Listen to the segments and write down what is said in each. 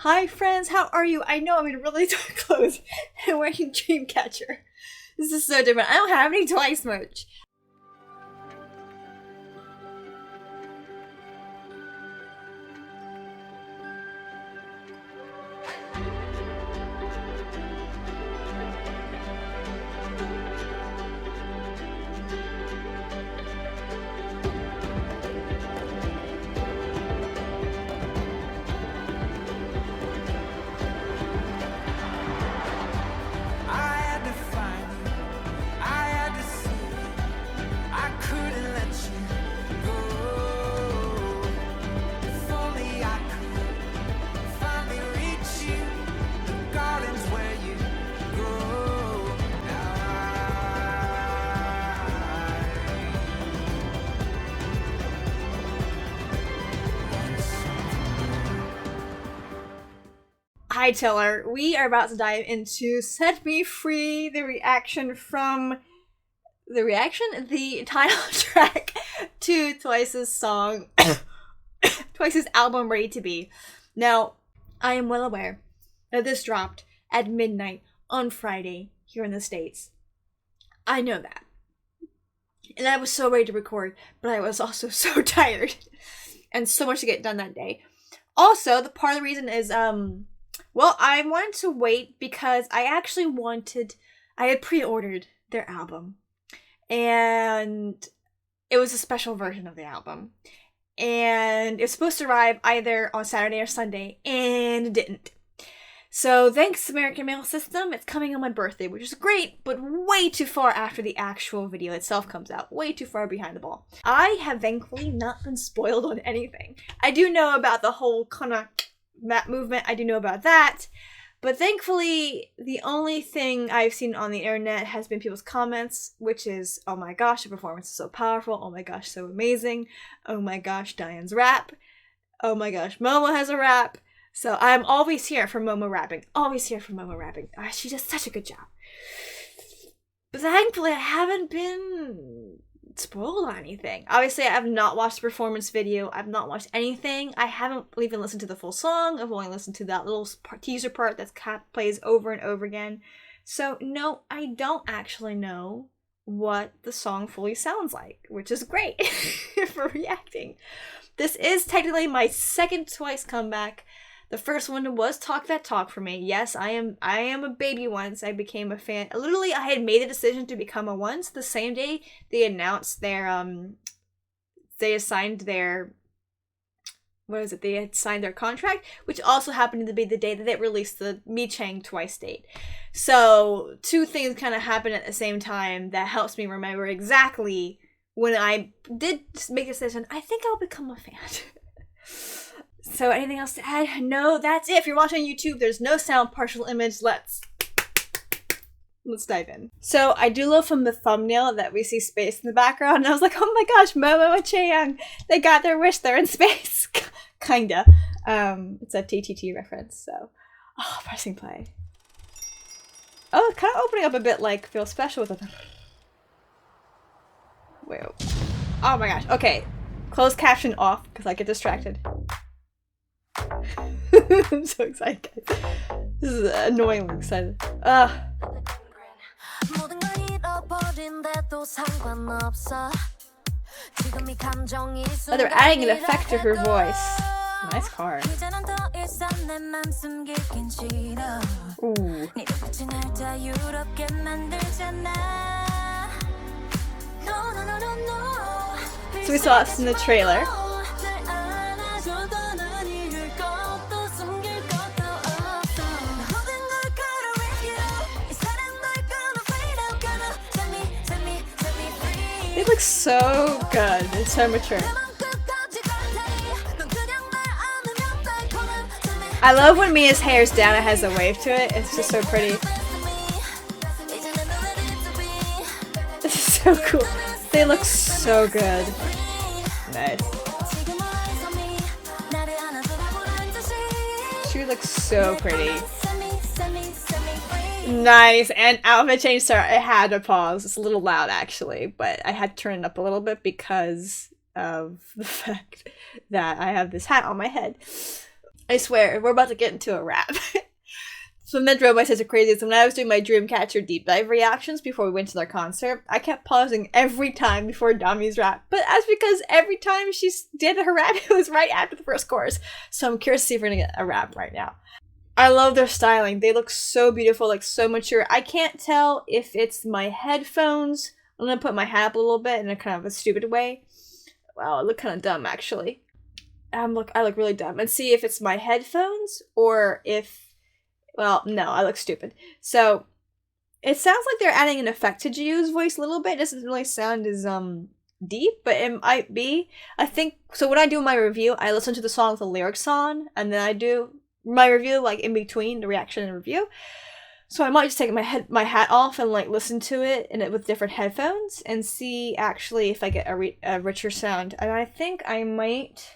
Hi friends, how are you? I know I'm in really dark clothes and wearing Dreamcatcher. This is so different. I don't have any Twice merch. Hi Tiller, we are about to dive into Set Me Free, the title track to Twice's song, Twice's album Ready to Be. Now, I am well aware that this dropped at midnight on Friday here in the States. I know that. And I was so ready to record, but I was also so tired and so much to get done that day. Also, the part of the reason is, well, I wanted to wait because I had pre-ordered their album. And it was a special version of the album. And it was supposed to arrive either on Saturday or Sunday, and it didn't. So thanks, American Mail System, it's coming on my birthday, which is great, but way too far after the actual video itself comes out. Way too far behind the ball. I have thankfully not been spoiled on anything. I do know about the whole kind of that movement, I do know about that, but thankfully the only thing I've seen on the internet has been people's comments, which is, oh my gosh, the performance is so powerful, oh my gosh, so amazing, oh my gosh, Diane's rap, oh my gosh, Momo has a rap. So I'm always here for Momo rapping, she does such a good job. But thankfully I haven't been spoiled on anything. Obviously, I have not watched the performance video. I've not watched anything. I haven't even listened to the full song. I've only listened to that little teaser part that plays over and over again. So no, I don't actually know what the song fully sounds like, which is great for reacting. This is technically my second Twice comeback. The first one was Talk That Talk for me. Yes, I am a baby once. I became a fan. Literally, I had made a decision to become a once the same day they announced their they assigned their they had signed their contract, which also happened to be the day that they released the Mi Chang Twice date. So two things kind of happened at the same time that helps me remember exactly when I did make a decision. I think I'll become a fan. So anything else to add? No, that's it. If you're watching on YouTube, there's no sound, partial image. Let's dive in. So I do love from the thumbnail that we see space in the background. And I was like, oh my gosh, Momo and Chaeyoung, they got their wish. They're in space. Kinda. It's a TTT reference. So, pressing play. Oh, it's kind of opening up a bit like Feel Special with a... Wait. Oh my gosh. Okay. Closed caption off because I get distracted. I'm so excited, guys. This is annoyingly excited. Oh, they're adding an effect to her voice. Nice car. Ooh. So we saw this in the trailer. It looks so good. It's so mature. I love when Mia's hair's down, it has a wave to it. It's just so pretty. This is so cool. They look so good. Nice. She looks so pretty. Nice, and outfit change, sorry, I had to pause. It's a little loud actually, but I had to turn it up a little bit because of the fact that I have this hat on my head. I swear, we're about to get into a rap. So meant drove my sister crazy. So when I was doing my Dreamcatcher deep dive reactions before we went to their concert, I kept pausing every time before Dami's rap. But that's because every time she did her rap, it was right after the first chorus. So I'm curious to see if we're gonna get a rap right now. I love their styling. They look so beautiful, like so mature. I can't tell if it's my headphones. I'm gonna put my hat up a little bit in a kind of a stupid way. Wow, I look kind of dumb actually. I look really dumb. And see if it's my headphones or if, well, no, I look stupid. So it sounds like they're adding an effect to Jiu's voice a little bit. It doesn't really sound as deep, but it might be. I think so. When I do my review, I listen to the song with the lyrics on, and then I do my review like in between the reaction and review. So I might just take my hat off and like listen to it with different headphones and see actually if I get a richer sound. And I think I might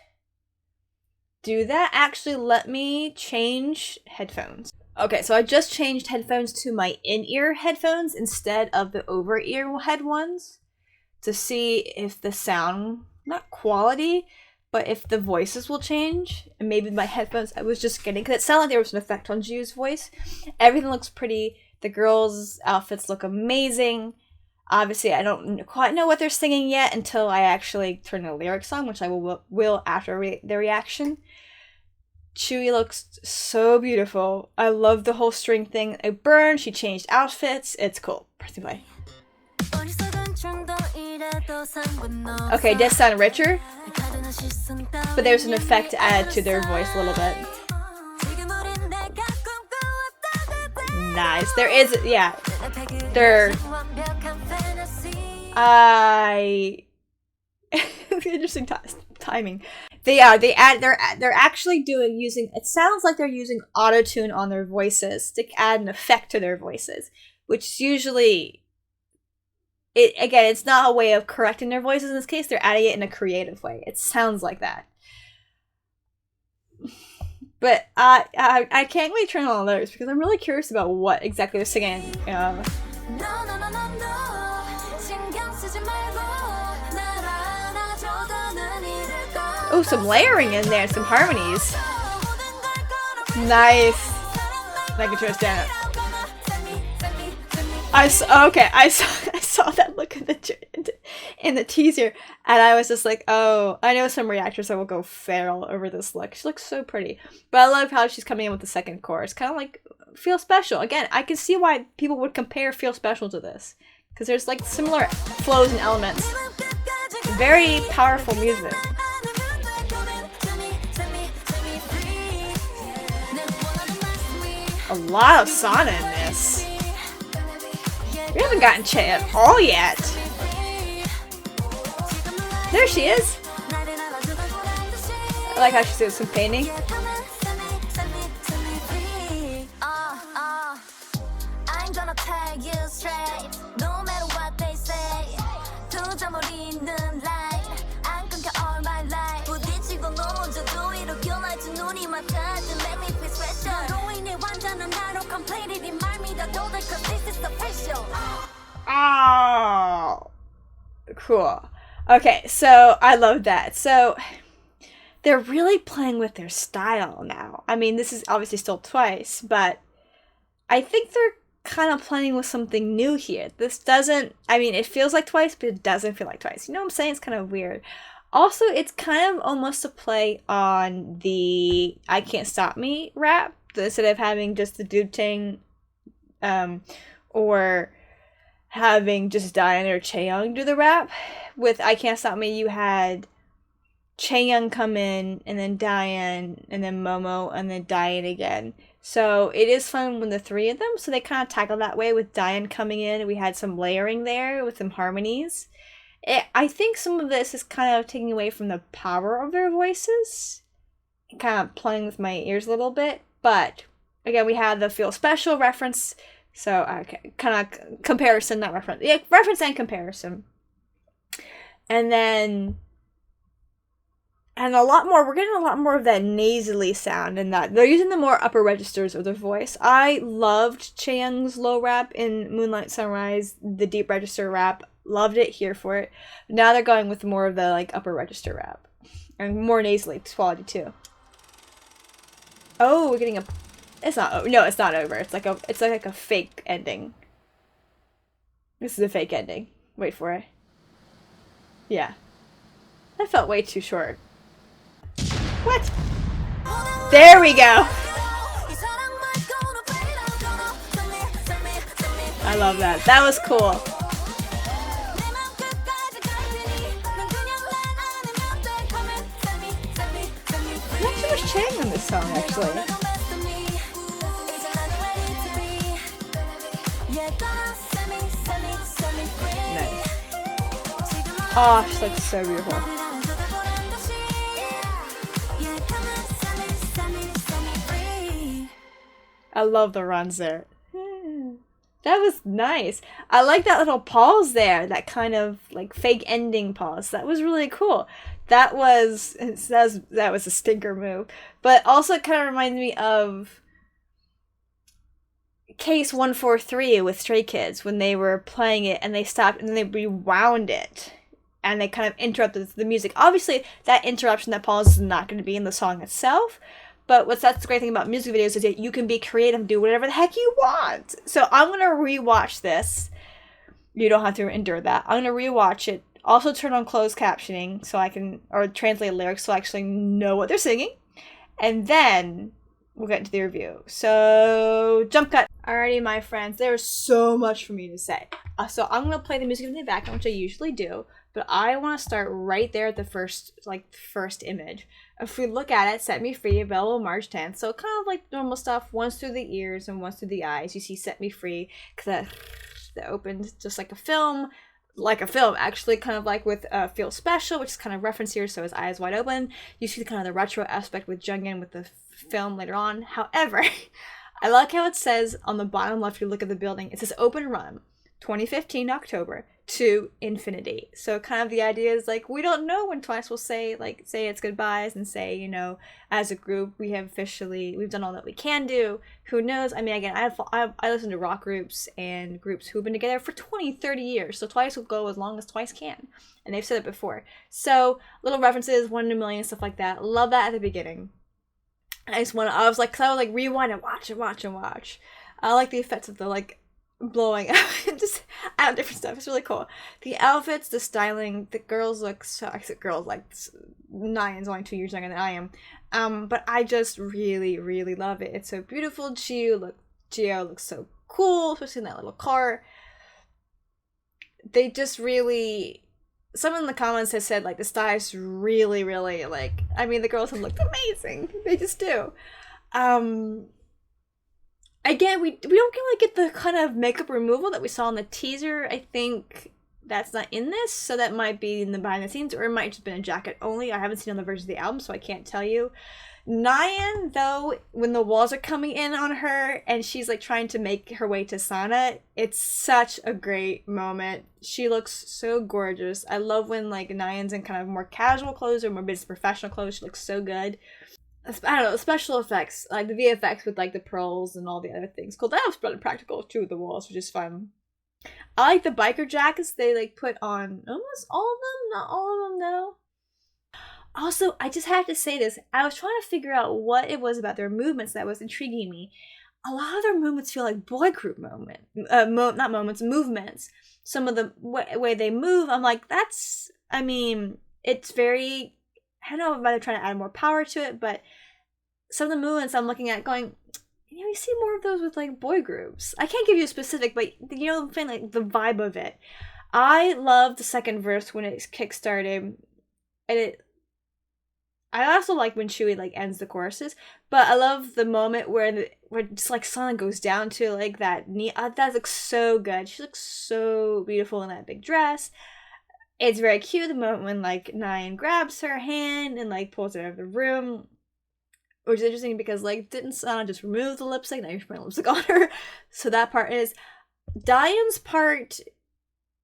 do that. Actually, let me change headphones. Okay, so I just changed headphones to my in-ear headphones instead of the over-ear head ones to see if the sound, not quality, but if the voices will change. And maybe my headphones I was just getting, because it sounded like there was an effect on Jiu's voice. Everything looks pretty. The girls' outfits look amazing. Obviously, I don't quite know what they're singing yet until I actually turn the lyrics on, which I will after the reaction. Chewie looks so beautiful. I love the whole string thing. It burned. She changed outfits. It's cool. Press play. Okay, it does sound richer, but there's an effect added to their voice a little bit. Nice. There is, yeah. Interesting timing. They're actually using, it sounds like they're using auto-tune on their voices to add an effect to their voices, which usually, it's not a way of correcting their voices in this case, they're adding it in a creative way. It sounds like that. But I can't wait to turn on those because I'm really curious about what exactly they're singing. Oh, some layering in there, some harmonies. Nice. Making sure it's down. I saw that look in the teaser, and I was just like, oh, I know some reactors that will go feral over this look. She looks so pretty, but I love how she's coming in with the second chorus, kind of like Feel Special. Again, I can see why people would compare Feel Special to this, because there's like similar flows and elements. Very powerful music. A lot of Sana in this. We haven't gotten Che at all yet. There she is. I like how she's doing some painting. Oh, cool. Okay, so I love that. So they're really playing with their style now. I mean, this is obviously still Twice, but I think they're kind of playing with something new here. This doesn't, I mean, it feels like Twice, but it doesn't feel like Twice. You know what I'm saying? It's kind of weird. Also, it's kind of almost a play on the I Can't Stop Me rap, instead of having just the dude ting, or having just Diane or Chaeyoung do the rap. With I Can't Stop Me, you had Chaeyoung come in, and then Diane, and then Momo, and then Diane again. So it is fun when the three of them, so they kind of tackle that way with Diane coming in. We had some layering there with some harmonies. I think some of this is kind of taking away from the power of their voices, kind of playing with my ears a little bit. But again, we had the Feel Special reference, so kind of comparison, not reference. Yeah, reference and comparison. And then, and a lot more, we're getting a lot more of that nasally sound, and that they're using the more upper registers of their voice. I loved Chaeyoung's low rap in Moonlight Sunrise, the deep register rap. Loved it, here for it. Now they're going with more of the like upper register rap, and more nasally quality too. Oh, we're getting a. It's not. No, it's not over. It's like a. It's like a fake ending. This is a fake ending. Wait for it. Yeah. That felt way too short. What? There we go. I love that. That was cool. Not too much chanting on this song, actually. Nice. Oh, she looks so beautiful. I love the runs there. That was nice. I like that little pause there, that kind of like fake ending pause. That was really cool. That was a stinker move. But also it kind of reminds me of Case 143 with Stray Kids when they were playing it and they stopped and then they rewound it. And they kind of interrupted the music. Obviously, that interruption, that pause is not going to be in the song itself. But that's the great thing about music videos is that you can be creative and do whatever the heck you want. So I'm going to rewatch this. You don't have to endure that. I'm going to rewatch it. Also turn on closed captioning so I can, or translate lyrics so I actually know what they're singing. And then we'll get into the review. So, jump cut. Alrighty, my friends, there's so much for me to say. So I'm going to play the music in the background, which I usually do. But I want to start right there at the first image. If we look at it, Set Me Free, available March 10th. So kind of like normal stuff, once through the ears and once through the eyes. You see Set Me Free, because that opened just like a film, actually, kind of like with Feel Special, which is kind of referenced here, so his eyes wide open. You see kind of the retro aspect with Jungin with the film later on. However, I like how it says on the bottom left, you look at the building, it says Open Run, 2015 October. To infinity. So kind of the idea is like we don't know when Twice will say its goodbyes and say, you know, as a group we've done all that we can do. Who knows? I mean, again, I listen to rock groups and groups who've been together for 20, 30 years. So Twice will go as long as Twice can. And they've said it before. So little references, 1 in a million, stuff like that. Love that at the beginning. I was like rewind and watch. I like the effects of the like blowing just out different stuff. It's really cool. The outfits, the styling, the girls look so girls like Nyan's only 2 years younger than I am. But I just really, really love it. It's so beautiful. Geo looks so cool, especially in that little car. They just really, someone in the comments has said like the stylists really, really like, I mean the girls have looked amazing. They just do. Again, we don't really get the kind of makeup removal that we saw in the teaser. I think that's not in this, so that might be in the behind the scenes, or it might just been a jacket only. I haven't seen on the version of the album, so I can't tell you. Nyan, though, when the walls are coming in on her and she's like trying to make her way to Sana, it's such a great moment. She looks so gorgeous. I love when like Nyan's in kind of more casual clothes or more business professional clothes. She looks so good. I don't know, the special effects, like the VFX with like the pearls and all the other things. Cool, that was pretty practical too with the walls, which is fun. I like the biker jackets they like put on almost all of them, not all of them though. Also, I just have to say this, I was trying to figure out what it was about their movements that was intriguing me. A lot of their movements feel like boy group movements. Some of the way they move, I'm like, it's very, I don't know if they're trying to add more power to it, but some of the movements I'm looking at going, you know, you see more of those with like boy groups. I can't give you a specific, but you know, I'm saying like the vibe of it. I love the second verse when it kickstarted, and I also like when Shui like ends the choruses, but I love the moment where just like Sana goes down to like that knee. That looks so good. She looks so beautiful in that big dress. It's very cute, the moment when like Nyan grabs her hand and like pulls her out of the room. Which is interesting because like didn't Sana just remove the lipstick? Now you're putting lipstick on her. So that part is Diane's part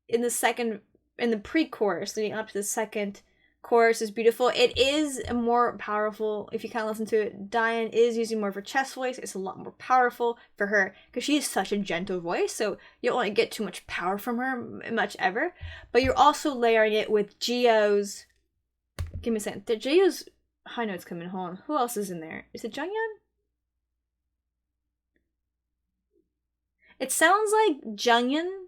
in the pre-chorus leading up to the second chorus is beautiful. It is more powerful if you kind of listen to it. Diane is using more of her chest voice. It's a lot more powerful for her because she has such a gentle voice, so you don't want to get too much power from her much ever. But you're also layering it with Geo's. Give me a second. Geo's high notes coming. Hold on. Who else is in there? Is it Jungyeon? It sounds like Jungin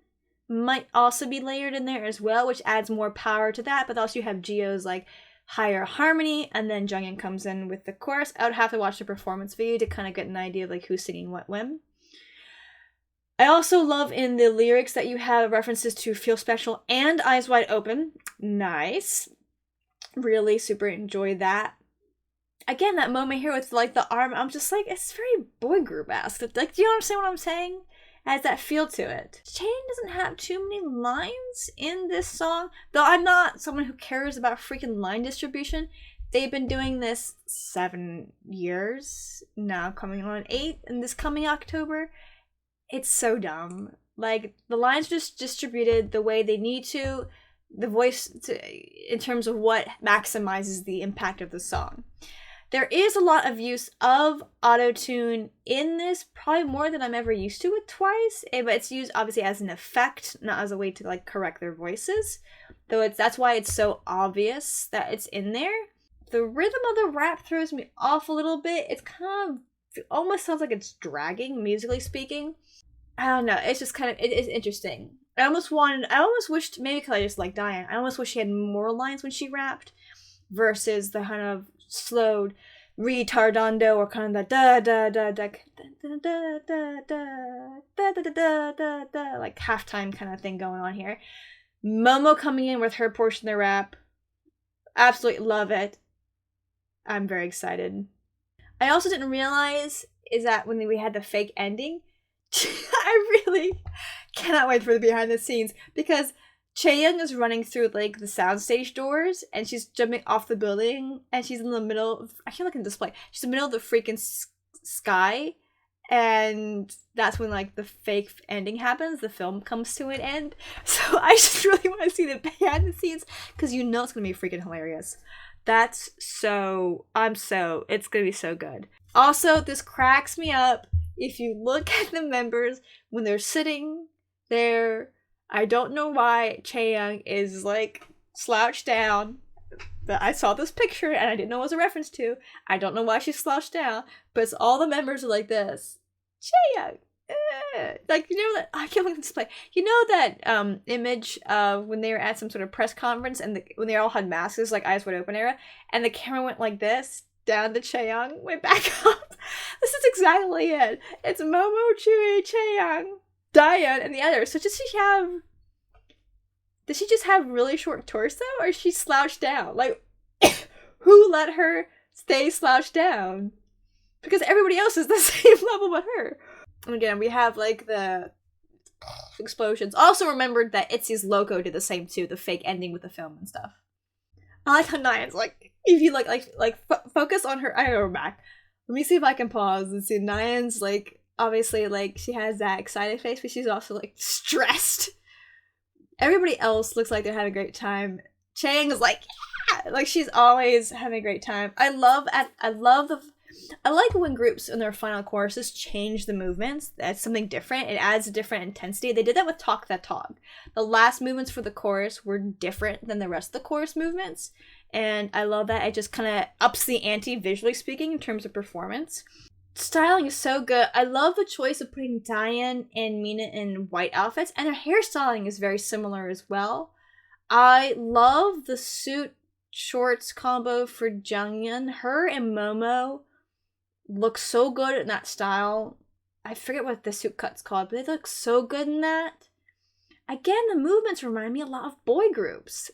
might also be layered in there as well, which adds more power to that. But also you have Gio's like higher harmony, and then Jungin comes in with the chorus. I would have to watch the performance video to kind of get an idea of like who's singing what when. I also love in the lyrics that you have references to Feel Special and Eyes Wide Open. Nice. Really super enjoy that. Again, that moment here with like the arm, I'm just like, it's very boy group-esque. Like, do you understand what I'm saying? It has that feel to it. Chaeyoung doesn't have too many lines in this song, though I'm not someone who cares about freaking line distribution. They've been doing this 7 years, now coming on 8 in this coming October. It's so dumb. Like, the lines just distributed the way they need to, the voice in terms of what maximizes the impact of the song. There is a lot of use of auto-tune in this, probably more than I'm ever used to with Twice, but it's used obviously as an effect, not as a way to like correct their voices. Though that's why it's so obvious that it's in there. The rhythm of the rap throws me off a little bit. It's kind of, it almost sounds like it's dragging, musically speaking. I don't know, it's just kind of, it is interesting. I almost wished, maybe because I just like Diane, I almost wish she had more lines when she rapped, versus the kind of slowed retardando or kind of the da da da da da da da da da da da da like halftime kind of thing going on here. Momo coming in with her portion of the rap, absolutely love it. I'm very excited. I also didn't realize is that when we had the fake ending, I really cannot wait for the behind the scenes, because Chaeyoung is running through like the soundstage doors and she's jumping off the building and she's in the middle of, I can't look at the display, she's in the middle of the freaking sky, and that's when like the fake ending happens, the film comes to an end. So I just really want to see the behind the scenes, because you know it's gonna be freaking hilarious. It's gonna be so good. Also, this cracks me up. If you look at the members when they're sitting there, I don't know why Chaeyoung is like slouched down. But I saw this picture and I didn't know it was a reference to. I don't know why she's slouched down, but it's all the members are like this. Chaeyoung, like, you know that I can't look at this display. You know that image of when they were at some sort of press conference and when they all had masks, like Eyes Wide Open era, and the camera went like this down to Chaeyoung, went back up. This is exactly it. It's Momo, Chewy, Chaeyoung, Diane, and the others. So does she just have really short torso, or is she slouched down? Like, who let her stay slouched down? Because everybody else is the same level but her. And again, we have like the explosions. Also remembered that ITZY's logo did the same too, the fake ending with the film and stuff. I like how Nyan's like, if you focus on her, I go back. Let me see if I can pause and see Nyan's like, obviously like she has that excited face, but she's also like stressed. Everybody else looks like they're having a great time. Chaeyoung is like, yeah! Like she's always having a great time. I like when groups in their final choruses change the movements. That's something different. It adds a different intensity. They did that with Talk That Talk. The last movements for the chorus were different than the rest of the chorus movements. And I love that. It just kind of ups the ante, visually speaking, in terms of performance. Styling is so good. I love the choice of putting Diane and Mina in white outfits. And her hairstyling is very similar as well. I love the suit shorts combo for Jungyeon. Her and Momo look so good in that style. I forget what the suit cut's called, but they look so good in that. Again, the movements remind me a lot of boy groups.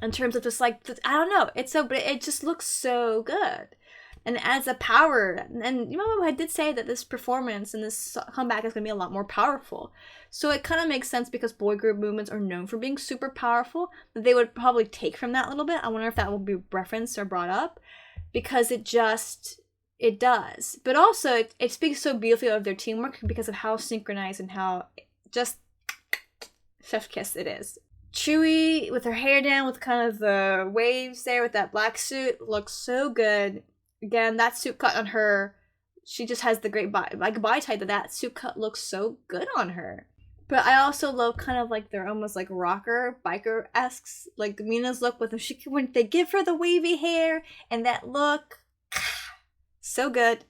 In terms of just like, I don't know, but it just looks so good. And it adds a power. And you know, I did say that this performance and this comeback is going to be a lot more powerful. So it kind of makes sense, because boy group movements are known for being super powerful, that they would probably take from that a little bit. I wonder if that will be referenced or brought up, because it does. But also, it speaks so beautifully of their teamwork because of how synchronized and how just chef's kiss it is. Chewy with her hair down with kind of the waves there with that black suit looks so good. Again, that suit cut on her, she just has the great body type that suit cut looks so good on her. But I also love kind of like they're almost like rocker, biker-esque, like Mina's look with them. When they give her the wavy hair and that look, so good.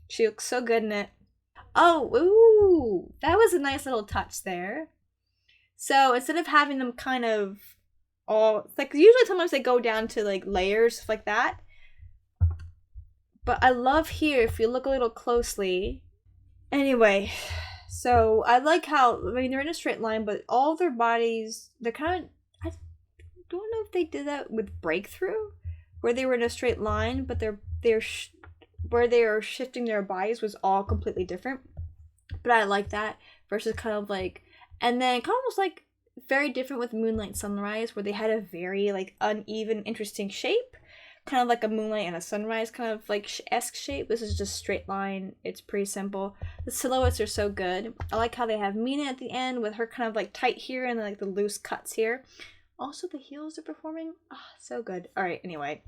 She looks so good in it. Oh, ooh, that was a nice little touch there. So instead of having them kind of all, like usually sometimes they go down to like layers like that. But I love here, if you look a little closely. Anyway, so I like how, I mean, they're in a straight line, but all their bodies, they're kind of, I don't know if they did that with Breakthrough, where they were in a straight line, but where they are shifting their bodies was all completely different. But I like that versus kind of like, and then kind of almost like very different with Moonlight Sunrise, where they had a very like uneven, interesting shape, kind of like a Moonlight and a Sunrise kind of like esque shape. This is just straight line. It's pretty simple. The silhouettes are so good. I like how they have Mina at the end with her kind of like tight here and then like the loose cuts here. Also, the heels are performing. So good. All right, anyway.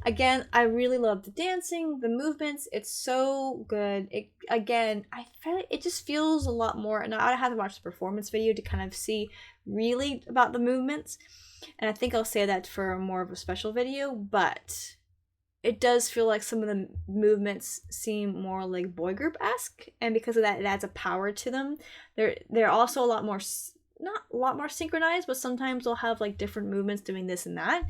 Again, I really love the dancing, the movements. It's so good. I feel like it just feels a lot more. And I have to watch the performance video to kind of see really about the movements. And I think I'll say that for more of a special video. But it does feel like some of the movements seem more like boy group-esque. And because of that, it adds a power to them. They're also a lot more, not a lot more synchronized, but sometimes they'll have like different movements doing this and that.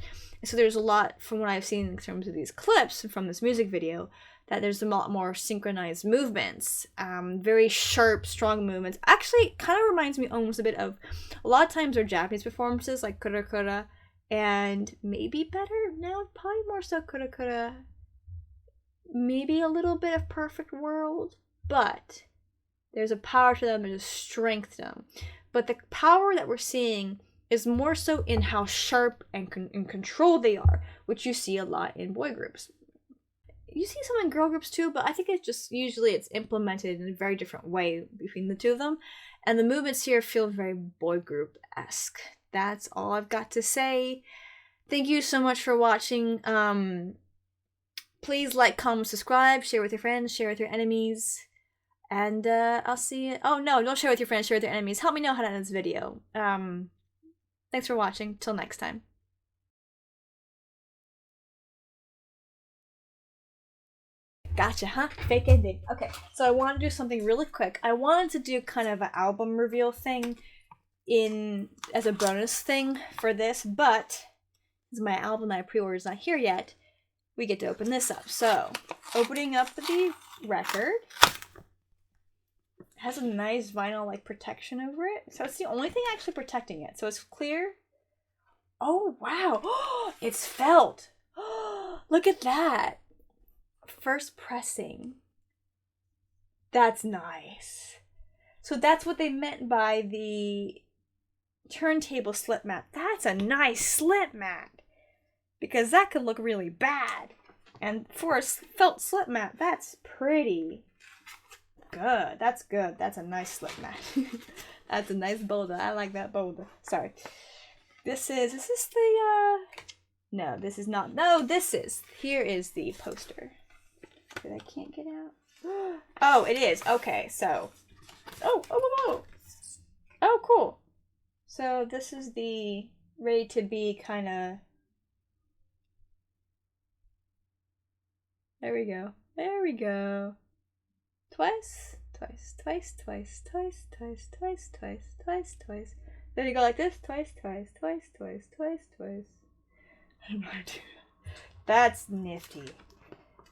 So there's a lot from what I've seen in terms of these clips from this music video that there's a lot more synchronized movements, very sharp, strong movements. Actually, kind of reminds me almost a bit of a lot of times our Japanese performances like Kura Kura, and maybe better now, probably more so Kura Kura, maybe a little bit of Perfect World, but there's a power to them, there's a strength to them. But the power that we're seeing is more so in how sharp and in control they are, which you see a lot in boy groups. You see some in girl groups too, but I think it's just usually it's implemented in a very different way between the two of them. And the movements here feel very boy group-esque. That's all I've got to say. Thank you so much for watching. Please like, comment, subscribe, share with your friends, share with your enemies. And I'll see you. Oh no, don't share with your friends, share with your enemies. Help me know how to end this video. Thanks for watching. Till next time. Gotcha, huh? Fake ending. Okay, so I want to do something really quick. I wanted to do kind of an album reveal thing as a bonus thing for this, but since my album that I pre-ordered is not here yet, we get to open this up. So, opening up the record. Has a nice vinyl like protection over it. So it's the only thing actually protecting it. So it's clear. Oh wow. It's felt. Look at that. First pressing. That's nice. So that's what they meant by the turntable slip mat. That's a nice slip mat. Because that could look really bad. And for a felt slip mat, that's pretty good. That's good. That's a nice slip mat. That's a nice boulder. I like that boulder. Sorry. Is this the, no, this is not. No, here is the poster that I can't get out. Oh, it is. Okay, so, oh, cool. So this is the ready to be kind of, there we go. There we go. Twice. Then you go like this. Twice. I don't know how to do that. That's nifty.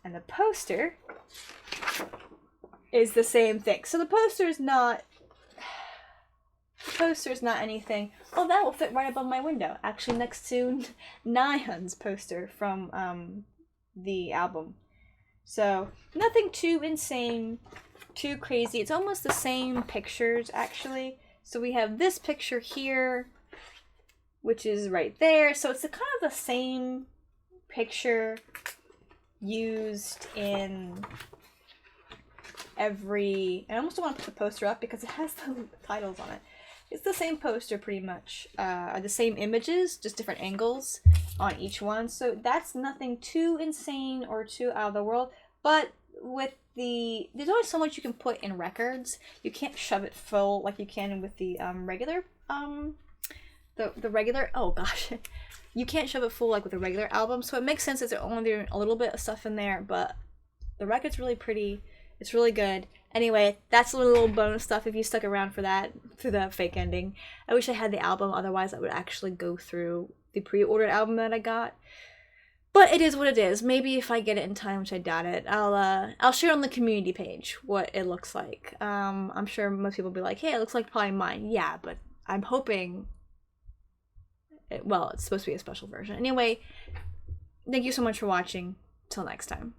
And the poster is the same thing. So the poster's not anything. Oh, that will fit right above my window. Actually, next to Nayeon's poster from the album. So, nothing too insane, too crazy. It's almost the same pictures, actually. So we have this picture here, which is right there. So it's kind of the same picture used in every... I almost don't want to put the poster up because it has the titles on it. It's the same poster pretty much. The same images, just different angles on each one. So that's nothing too insane or too out of the world. But with there's only so much you can put in records. You can't shove it full like you can with the regular the regular, oh gosh. You can't shove it full like with a regular album. So it makes sense that they're only doing a little bit of stuff in there, but the record's really pretty. It's really good. Anyway, that's a little bonus stuff if you stuck around for that, for the fake ending. I wish I had the album, otherwise I would actually go through the pre-ordered album that I got. But it is what it is. Maybe if I get it in time, which I doubt it, I'll share on the community page what it looks like. I'm sure most people will be like, hey, it looks like probably mine. Yeah, but I'm hoping it's supposed to be a special version. Anyway, thank you so much for watching. Till next time.